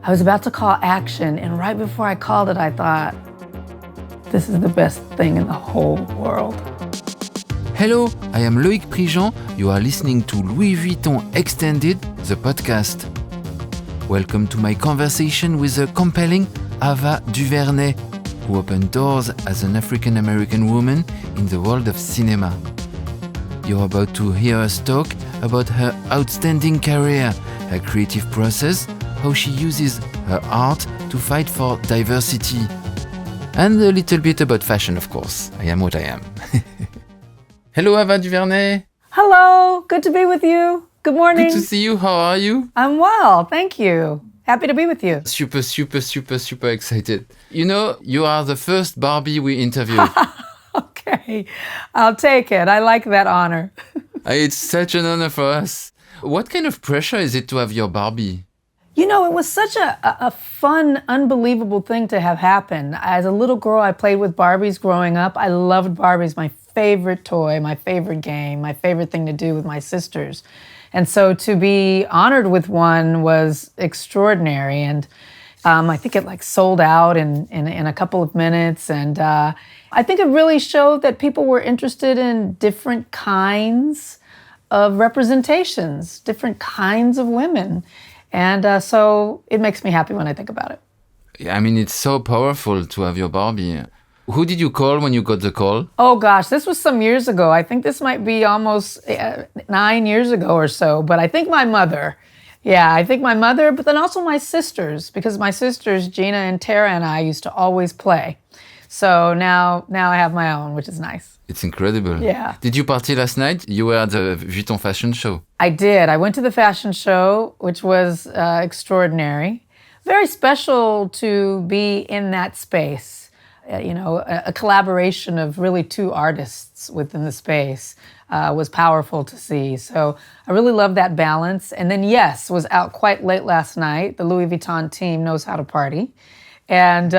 I was about to call action, and right before I called it, I thought, this is the best thing in the whole world. Hello, I am Loïc Prigent. You are listening to Louis Vuitton Extended, the podcast. Welcome to my conversation with the compelling Ava DuVernay, who opened doors as an African-American woman in the world of cinema. You're about to hear us talk about her outstanding career, her creative process, how she uses her art to fight for diversity. And a little bit about fashion, of course. I am what I am. Hello, Ava DuVernay. Hello, good to be with you. Good morning. Good to see you. How are you? I'm well, thank you. Happy to be with you. Super excited. You know, you are the first Barbie we interviewed. Okay, I'll take it. I like that honor. It's such an honor for us. What kind of pressure is it to have your Barbie? You know, it was such a fun, unbelievable thing to have happen. As a little girl, I played with Barbies growing up. I loved Barbies, my favorite toy, my favorite game, my favorite thing to do with my sisters. And so to be honored with one was extraordinary. And I think it sold out in a couple of minutes. And I think it really showed that people were interested in different kinds of representations, different kinds of women. And so it makes me happy when I think about it. I mean, it's so powerful to have your Barbie. Who did you call when you got the call? Oh gosh, this was some years ago. I think this might be almost 9 years ago or so. But I think my mother. Yeah, I think my mother, but then also my sisters, because my sisters, Gina and Tara, and I used to always play. So now I have my own, which is nice. It's incredible. Yeah. Did you party last night? You were at the Vuitton fashion show. I did. I went to the fashion show, which was extraordinary. Very special to be in that space. A collaboration of really two artists within the space was powerful to see. So I really love that balance. And then, yes, was out quite late last night. The Louis Vuitton team knows how to party. And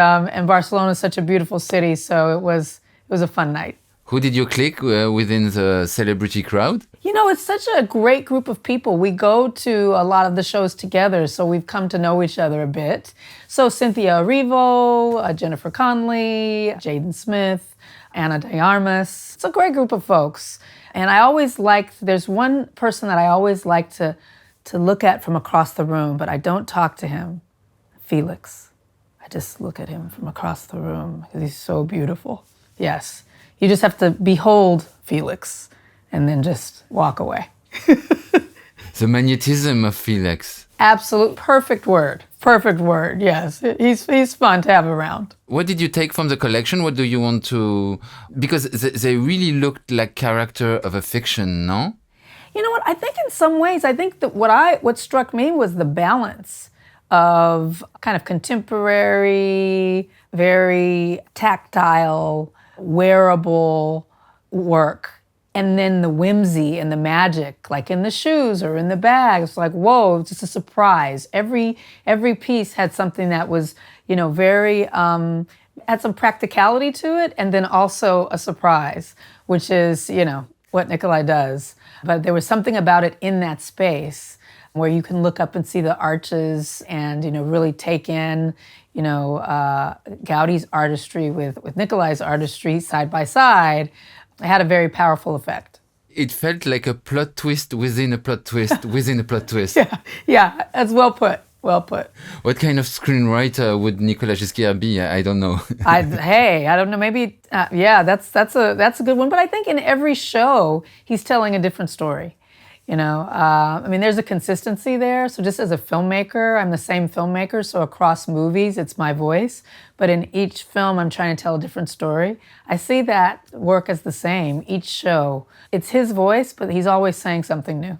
Barcelona is such a beautiful city, so it was a fun night. Who did you click within the celebrity crowd? You know, it's such a great group of people. We go to a lot of the shows together, so we've come to know each other a bit. So Cynthia Erivo, Jennifer Connelly, Jaden Smith, Anna de Armas. It's a great group of folks. And there's one person that I always like to look at from across the room, but I don't talk to him, Felix. I just look at him from across the room because he's so beautiful. Yes. You just have to behold Felix and then just walk away. The magnetism of Felix. Absolute perfect word, yes. He's fun to have around. What did you take from the collection? What do you want to... Because they really looked like character of a fiction, no? You know what? I think in some ways, that what struck me was the balance of kind of contemporary, very tactile, wearable work, and then the whimsy and the magic, like in the shoes or in the bags. Like, whoa, just a surprise. Every piece had something that was, very had some practicality to it, and then also a surprise, which is, what Nikolai does. But there was something about it in that space where you can look up and see the arches and, really take in, Gaudi's artistry with Nikolai's artistry side by side. It had a very powerful effect. It felt like a plot twist within a plot twist within a plot twist. Yeah, that's well put. What kind of screenwriter would Nicolas Ghesquière be? I don't know. I don't know. Maybe, that's a good one. But I think in every show, he's telling a different story. There's a consistency there. So just as a filmmaker, I'm the same filmmaker. So across movies, it's my voice. But in each film, I'm trying to tell a different story. I see that work as the same. Each show, it's his voice, but he's always saying something new.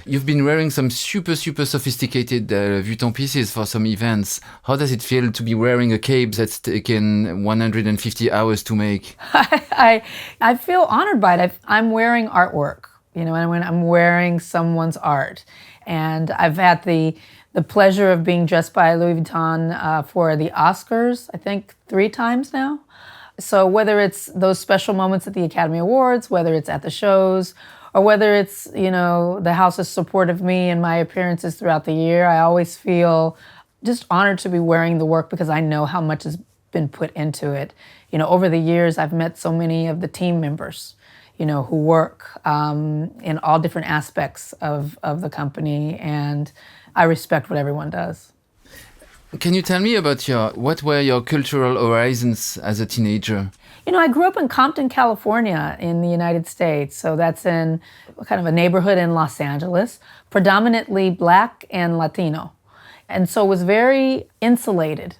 You've been wearing some super sophisticated Vuitton pieces for some events. How does it feel to be wearing a cape that's taken 150 hours to make? I feel honored by it. I'm wearing artwork. And when I'm wearing someone's art. And I've had the pleasure of being dressed by Louis Vuitton for the Oscars, I think 3 times now. So whether it's those special moments at the Academy Awards, whether it's at the shows, or whether it's, the house's support of me and my appearances throughout the year, I always feel just honored to be wearing the work because I know how much has been put into it. Over the years, I've met so many of the team members, who work in all different aspects of the company, and I respect what everyone does. Can you tell me about what were your cultural horizons as a teenager? I grew up in Compton, California in the United States. So that's in kind of a neighborhood in Los Angeles, predominantly Black and Latino. And so was very insulated,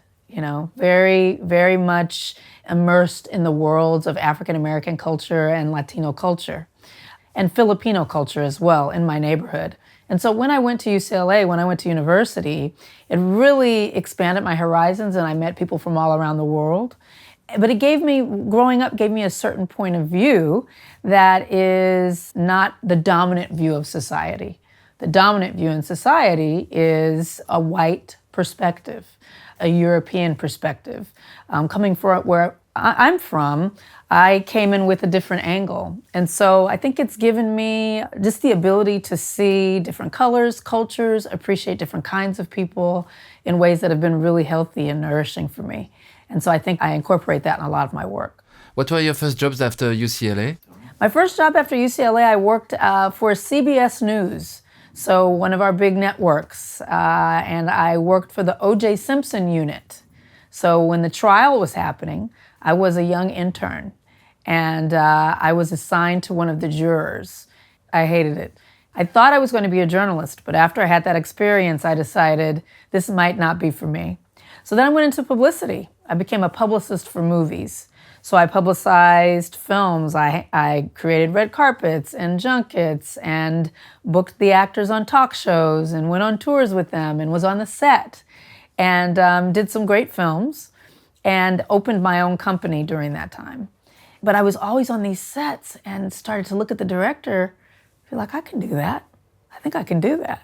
very, very much immersed in the worlds of African American culture and Latino culture and Filipino culture as well in my neighborhood. And so when I went to UCLA, when I went to university, it really expanded my horizons and I met people from all around the world. But growing up gave me a certain point of view that is not the dominant view of society. The dominant view in society is a white perspective, a European perspective. Coming from where I'm from, I came in with a different angle. And so I think it's given me just the ability to see different colors, cultures, appreciate different kinds of people in ways that have been really healthy and nourishing for me. And so I think I incorporate that in a lot of my work. What were your first jobs after UCLA? My first job after UCLA, I worked for CBS News, so one of our big networks, and I worked for the O.J. Simpson unit. So when the trial was happening, I was a young intern, and I was assigned to one of the jurors. I hated it. I thought I was going to be a journalist, but after I had that experience, I decided this might not be for me. So then I went into publicity. I became a publicist for movies. So I publicized films. I created red carpets and junkets and booked the actors on talk shows and went on tours with them and was on the set and did some great films and opened my own company during that time. But I was always on these sets and started to look at the director, feel like, I can do that. I think I can do that.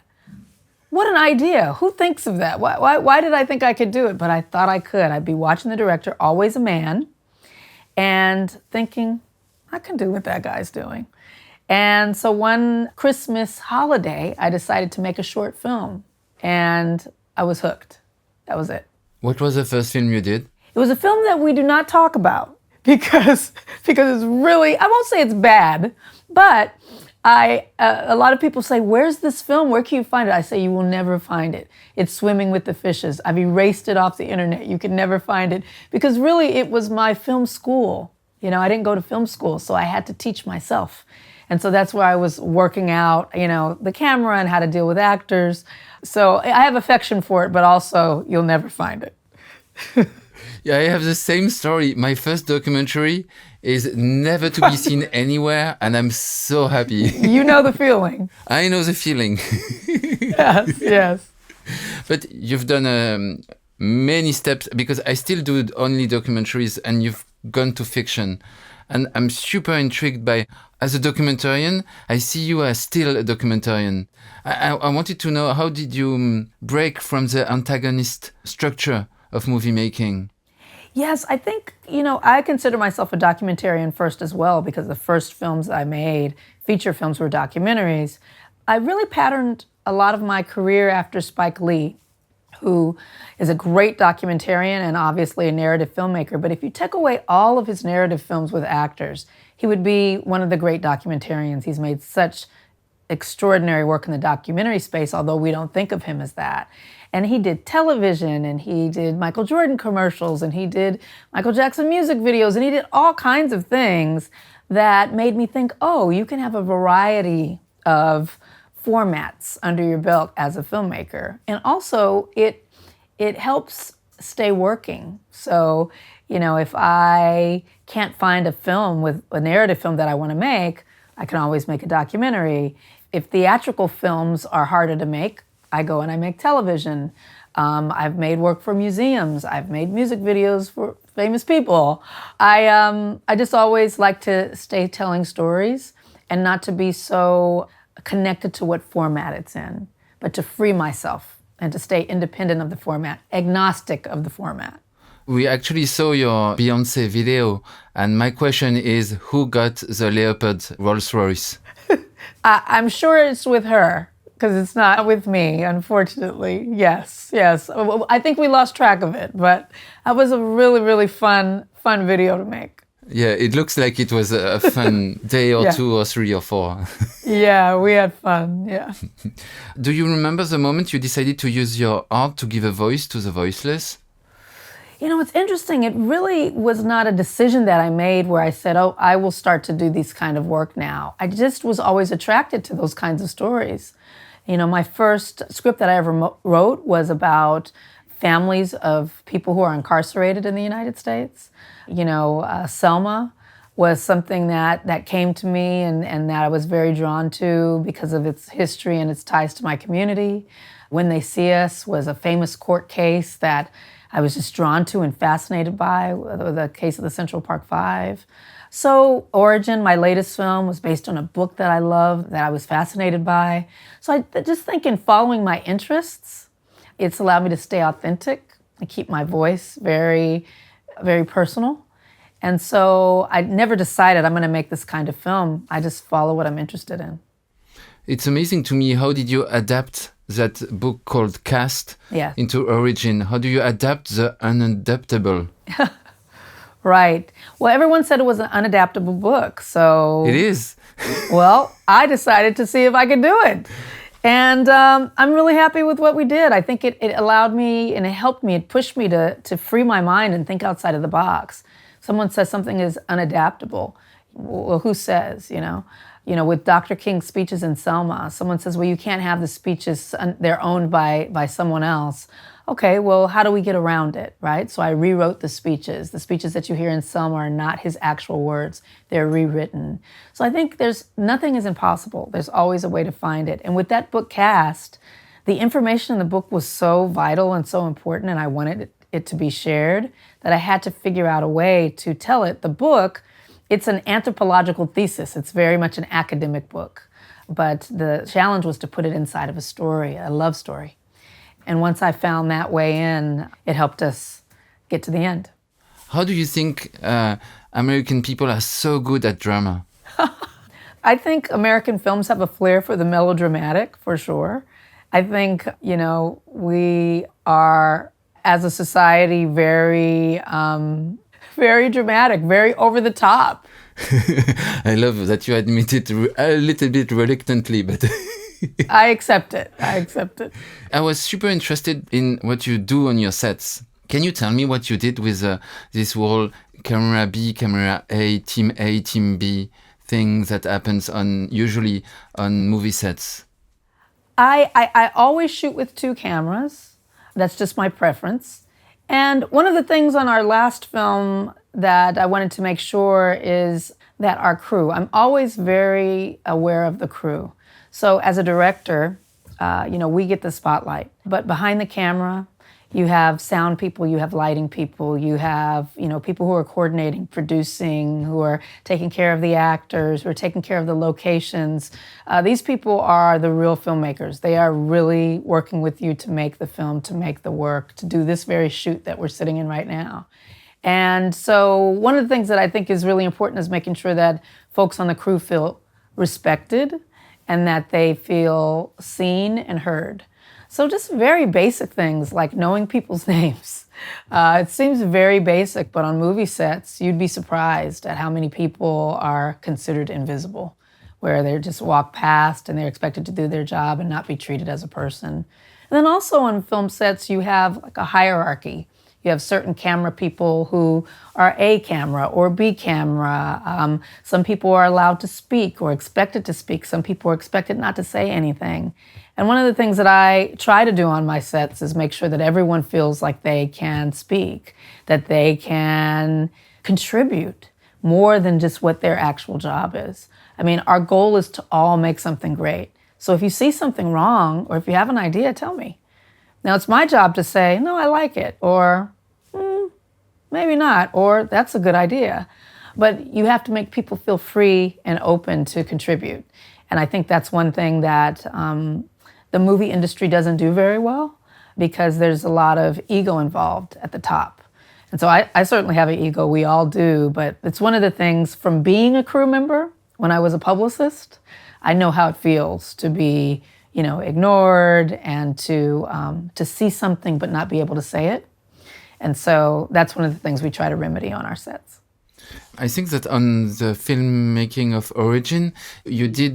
What an idea. Who thinks of that? Why did I think I could do it? But I thought I could. I'd be watching the director, always a man, and thinking, I can do what that guy's doing. And so one Christmas holiday, I decided to make a short film, and I was hooked. That was it. What was the first film you did? It was a film that we do not talk about because it's really, I won't say it's bad, but a lot of people say, where's this film? Where can you find it? I say, you will never find it. It's Swimming with the Fishes. I've erased it off the internet. You can never find it. Because really, it was my film school. I didn't go to film school, so I had to teach myself. And so that's where I was working out, the camera and how to deal with actors. So I have affection for it, but also you'll never find it. Yeah, I have the same story. My first documentary is never to be seen anywhere, and I'm so happy. You know the feeling. I know the feeling. Yes. But you've done many steps, because I still do only documentaries, and you've gone to fiction. And I'm super intrigued by, as a documentarian, I see you as still a documentarian. I wanted to know, how did you break from the antagonist structure of movie making? Yes, I think, I consider myself a documentarian first as well, because the first films I made, feature films, were documentaries. I really patterned a lot of my career after Spike Lee, who is a great documentarian and obviously a narrative filmmaker. But if you took away all of his narrative films with actors, he would be one of the great documentarians. He's made such extraordinary work in the documentary space, although we don't think of him as that. And he did television, and he did Michael Jordan commercials, and he did Michael Jackson music videos, and he did all kinds of things that made me think, oh, you can have a variety of formats under your belt as a filmmaker. And also, it helps stay working. So, if I can't find a film with a narrative film that I want to make, I can always make a documentary. If theatrical films are harder to make, I go and I make television. I've made work for museums. I've made music videos for famous people. I just always like to stay telling stories and not to be so connected to what format it's in, but to free myself and to stay independent of the format, agnostic of the format. We actually saw your Beyoncé video, and my question is, who got the Leopard Rolls Royce? I'm sure it's with her. because it's not with me, unfortunately. Yes, yes. I think we lost track of it, but that was a really, really fun video to make. Yeah, it looks like it was a fun day or 2 or 3 or 4. Yeah, we had fun, yeah. Do you remember the moment you decided to use your art to give a voice to the voiceless? You know, it's interesting. It really was not a decision that I made where I said, oh, I will start to do this kind of work now. I just was always attracted to those kinds of stories. You know, my first script that I ever wrote was about families of people who are incarcerated in the United States. You know, Selma was something that came to me and that I was very drawn to because of its history and its ties to my community. When They See Us was a famous court case that I was just drawn to and fascinated by, the case of the Central Park Five. So Origin, my latest film, was based on a book that I loved, that I was fascinated by. So I just think in following my interests, it's allowed me to stay authentic and keep my voice very, very personal. And so I never decided I'm going to make this kind of film. I just follow what I'm interested in. It's amazing to me. How did you adapt that book called Cast into Origin? How do you adapt the unadaptable? Right. Well, everyone said it was an unadaptable book, so... It is. Well, I decided to see if I could do it. And I'm really happy with what we did. I think it allowed me and it helped me, it pushed me to free my mind and think outside of the box. Someone says something is unadaptable. Well, who says, you know? You know, with Dr. King's speeches in Selma, someone says, well, you can't have the speeches, they're owned by someone else. Okay, well, how do we get around it, right? So I rewrote the speeches. The speeches that you hear in Selma are not his actual words. They're rewritten. So I think nothing is impossible. There's always a way to find it. And with that book Cast, the information in the book was so vital and so important, and I wanted it to be shared, that I had to figure out a way to tell it. The book, it's an anthropological thesis. It's very much an academic book. But the challenge was to put it inside of a story, a love story. And once I found that way in, it helped us get to the end. How do you think American people are so good at drama? I think American films have a flair for the melodramatic, for sure. I think, you know, we are, as a society, very dramatic, very over the top. I love that you admit it a little bit reluctantly, but... I accept it. I was super interested in what you do on your sets. Can you tell me what you did with this whole camera B, camera A, Team B thing that happens usually on movie sets? I always shoot with 2 cameras. That's just my preference. And one of the things on our last film that I wanted to make sure is that our crew, I'm always very aware of the crew. So as a director, you know, we get the spotlight. But behind the camera, you have sound people, you have lighting people, you have, you know, people who are coordinating, producing, who are taking care of the actors, who are taking care of the locations. These people are the real filmmakers. They are really working with you to make the film, to make the work, to do this very shoot that we're sitting in right now. And so one of the things that I think is really important is making sure that folks on the crew feel respected and that they feel seen and heard. So just very basic things like knowing people's names. It seems very basic, but on movie sets, you'd be surprised at how many people are considered invisible, where they just walk past and they're expected to do their job and not be treated as a person. And then also on film sets, you have like a hierarchy. You have certain camera people who are A camera or B camera. Some people are allowed to speak or expected to speak. Some people are expected not to say anything. And one of the things that I try to do on my sets is make sure that everyone feels like they can speak, that they can contribute more than just what their actual job is. I mean, our goal is to all make something great. So if you see something wrong or if you have an idea, tell me. Now, it's my job to say, no, I like it, or maybe not, or that's a good idea. But you have to make people feel free and open to contribute. And I think that's one thing that the movie industry doesn't do very well, because there's a lot of ego involved at the top. And so I certainly have an ego, we all do, but it's one of the things from being a crew member when I was a publicist. I know how it feels to be, ignored, and to see something but not be able to say it. And so that's one of the things we try to remedy on our sets. I think that on the filmmaking of Origin, you did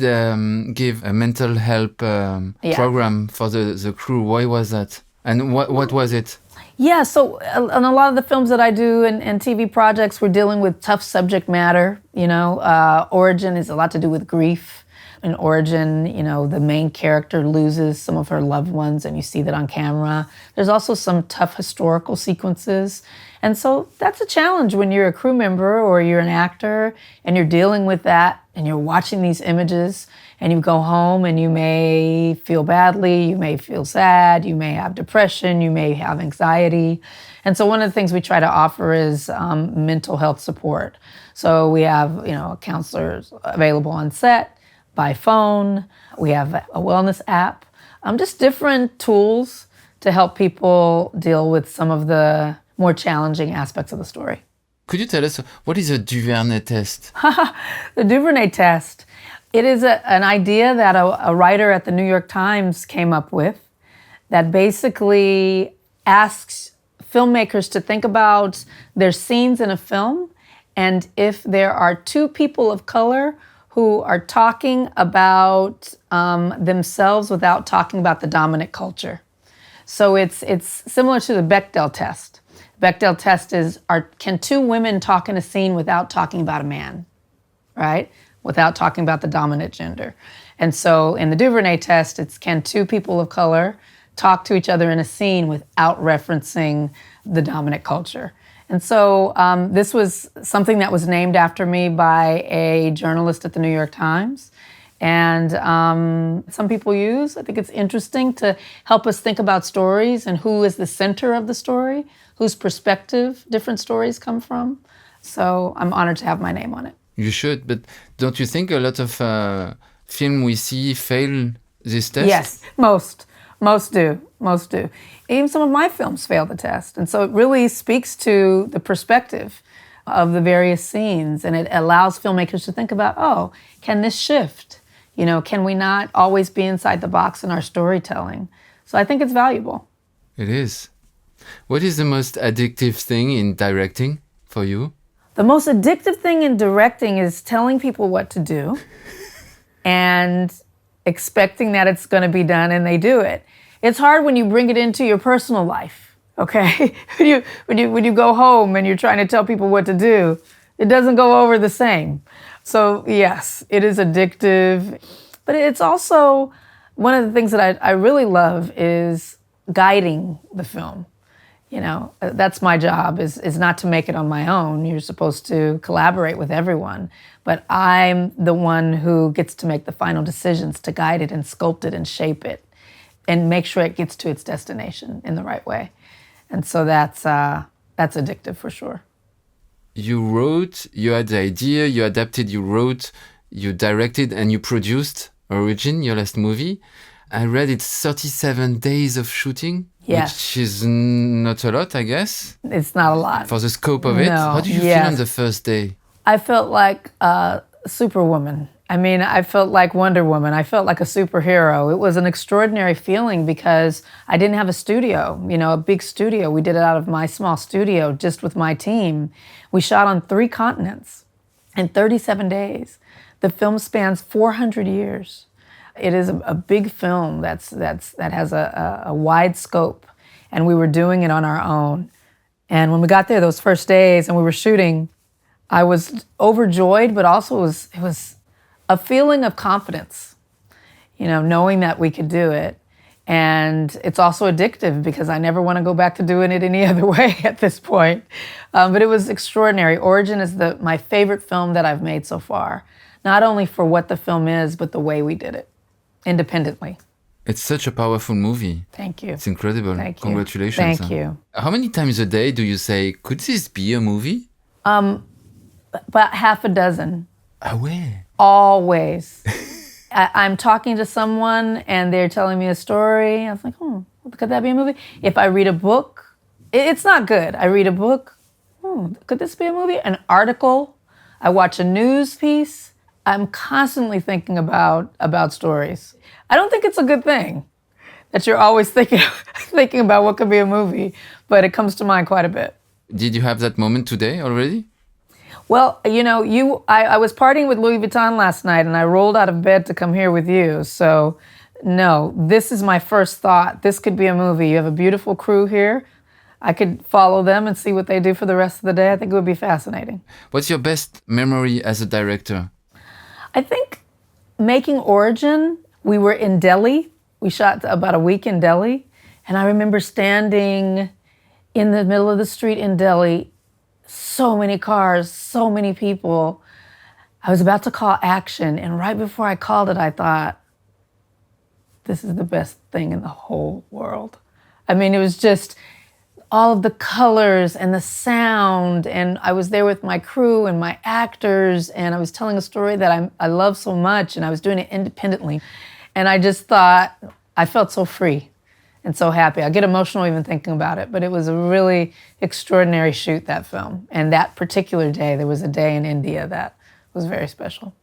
give a mental health program for the crew. Why was that? And what was it? Yeah, so on a lot of the films that I do and TV projects, we're dealing with tough subject matter. Origin is a lot to do with grief. In Origin, the main character loses some of her loved ones, and you see that on camera. There's also some tough historical sequences. And so that's a challenge when you're a crew member or you're an actor and you're dealing with that and you're watching these images and you go home and you may feel badly, you may feel sad, you may have depression, you may have anxiety. And so one of the things we try to offer is mental health support. So we have, counselors available on set, by phone. We have a wellness app, just different tools to help people deal with some of the more challenging aspects of the story. Could you tell us, what is a DuVernay test? The DuVernay test, it is an idea that a writer at the New York Times came up with that basically asks filmmakers to think about their scenes in a film, and if there are two people of color who are talking about themselves without talking about the dominant culture. So it's similar to the Bechdel test. Bechdel test is, can two women talk in a scene without talking about a man, right? Without talking about the dominant gender. And so in the DuVernay test, it's, can two people of color talk to each other in a scene without referencing the dominant culture? And so this was something that was named after me by a journalist at the New York Times. And some people use, I think it's interesting to help us think about stories and who is the center of the story, whose perspective different stories come from. So I'm honored to have my name on it. You should, but don't you think a lot of film we see fail this test? Yes, most do. Even some of my films fail the test. And so it really speaks to the perspective of the various scenes, and it allows filmmakers to think about, can this shift? Can we not always be inside the box in our storytelling? So I think it's valuable. It is. What is the most addictive thing in directing for you? The most addictive thing in directing is telling people what to do and expecting that it's going to be done and they do it. It's hard when you bring it into your personal life, okay? when you go home and you're trying to tell people what to do, it doesn't go over the same. So yes, it is addictive, but it's also one of the things that I really love is guiding the film. That's my job, is not to make it on my own. You're supposed to collaborate with everyone, but I'm the one who gets to make the final decisions to guide it and sculpt it and shape it and make sure it gets to its destination in the right way. And so that's addictive for sure. You wrote, you had the idea, you adapted, you wrote, you directed, and you produced Origin, your last movie. I read it's 37 days of shooting, yes. Which is not a lot, I guess. It's not a lot. For the scope of it. No. How did you feel on the first day? I felt like a superwoman. I felt like Wonder Woman. I felt like a superhero. It was an extraordinary feeling because I didn't have a studio, a big studio. We did it out of my small studio just with my team. We shot on 3 continents in 37 days. The film spans 400 years. It is a big film that has a wide scope, and we were doing it on our own. And when we got there those first days and we were shooting, I was overjoyed, but also it was a feeling of confidence, knowing that we could do it. And it's also addictive because I never want to go back to doing it any other way at this point. But it was extraordinary. Origin is my favorite film that I've made so far, not only for what the film is, but the way we did it independently. It's such a powerful movie. Thank you. It's incredible. Thank you. Congratulations. Thank you. How many times a day do you say, could this be a movie? About half a dozen. Ah ouais? Always. I'm talking to someone and they're telling me a story. I was like, could that be a movie? If I read a book, it's not good. I read a book, could this be a movie? An article, I watch a news piece. I'm constantly thinking about stories. I don't think it's a good thing that you're always thinking about what could be a movie, but it comes to mind quite a bit. Did you have that moment today already? Well, I was partying with Louis Vuitton last night, and I rolled out of bed to come here with you. So, no, this is my first thought. This could be a movie. You have a beautiful crew here. I could follow them and see what they do for the rest of the day. I think it would be fascinating. What's your best memory as a director? I think making Origin, we were in Delhi. We shot about a week in Delhi. And I remember standing in the middle of the street in Delhi, so many cars, so many people. I was about to call action. And right before I called it, I thought, this is the best thing in the whole world. I mean, it was just all of the colors and the sound, and I was there with my crew and my actors, and I was telling a story that I love so much, and I was doing it independently. And I just thought, I felt so free and so happy. I get emotional even thinking about it, but it was a really extraordinary shoot, that film. And that particular day, there was a day in India that was very special.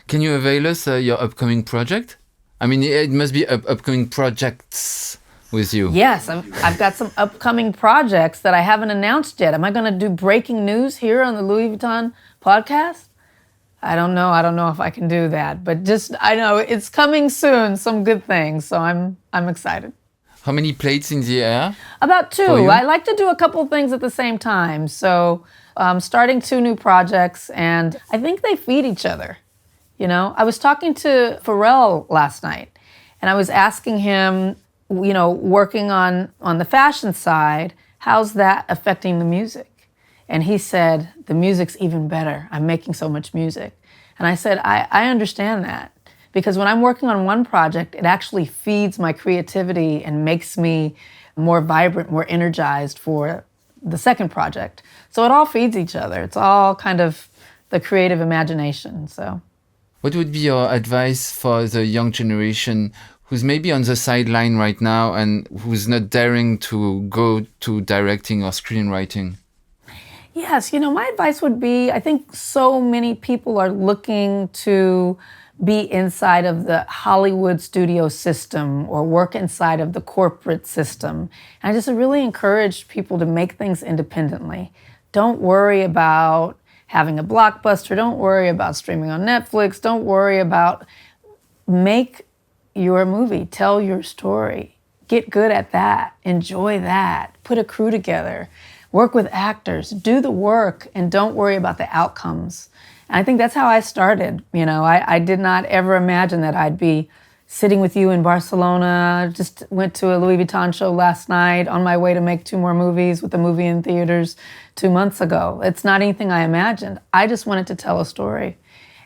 Can you avail us your upcoming project? I mean, it must be upcoming projects with you. Yes, I've got some upcoming projects that I haven't announced yet. Am I going to do breaking news here on the Louis Vuitton podcast? I don't know. I don't know if I can do that, but I know it's coming soon, some good things, so I'm excited. How many plates in the air? About 2. I like to do a couple of things at the same time, so I'm starting 2 new projects, and I think they feed each other. I was talking to Pharrell last night, and I was asking him, working on the fashion side, how's that affecting the music? And he said, the music's even better. I'm making so much music. And I said, I understand that. Because when I'm working on one project, it actually feeds my creativity and makes me more vibrant, more energized for the second project. So it all feeds each other. It's all kind of the creative imagination, so. What would be your advice for the young generation who's maybe on the sideline right now and who's not daring to go to directing or screenwriting? Yes, my advice would be, I think so many people are looking to be inside of the Hollywood studio system or work inside of the corporate system. And I just really encourage people to make things independently. Don't worry about having a blockbuster. Don't worry about streaming on Netflix. Don't worry about make your movie, tell your story. Get good at that. Enjoy that. Put a crew together. Work with actors. Do the work and don't worry about the outcomes. And I think that's how I started. I did not ever imagine that I'd be sitting with you in Barcelona. Just went to a Louis Vuitton show last night on my way to make 2 more movies with a movie in theaters 2 months ago. It's not anything I imagined. I just wanted to tell a story.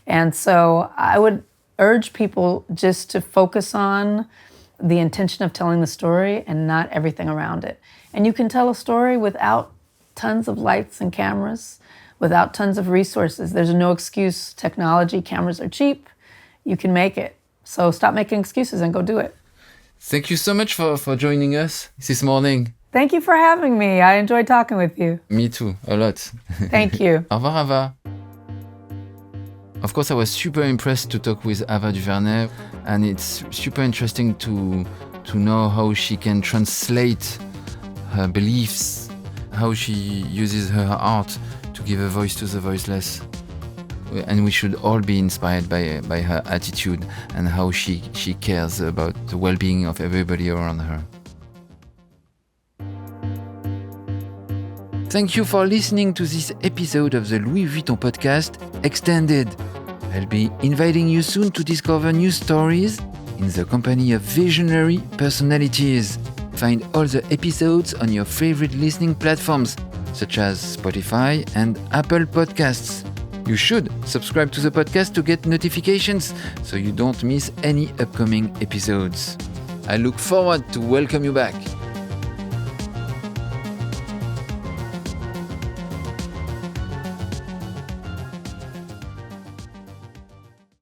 And so I would urge people just to focus on the intention of telling the story and not everything around it. And you can tell a story without tons of lights and cameras, without tons of resources. There's no excuse. Technology, cameras are cheap. You can make it. So stop making excuses and go do it. Thank you so much for joining us this morning. Thank you for having me. I enjoyed talking with you. Me too, a lot. Thank you. Au revoir, Ava. Of course, I was super impressed to talk with Ava DuVernay, and it's super interesting to know how she can translate her beliefs, how she uses her art to give a voice to the voiceless. And we should all be inspired by her attitude and how she cares about the well-being of everybody around her. Thank you for listening to this episode of the Louis Vuitton podcast Extended. I'll be inviting you soon to discover new stories in the company of visionary personalities. Find all the episodes on your favorite listening platforms, such as Spotify and Apple Podcasts. You should subscribe to the podcast to get notifications so you don't miss any upcoming episodes. I look forward to welcome you back.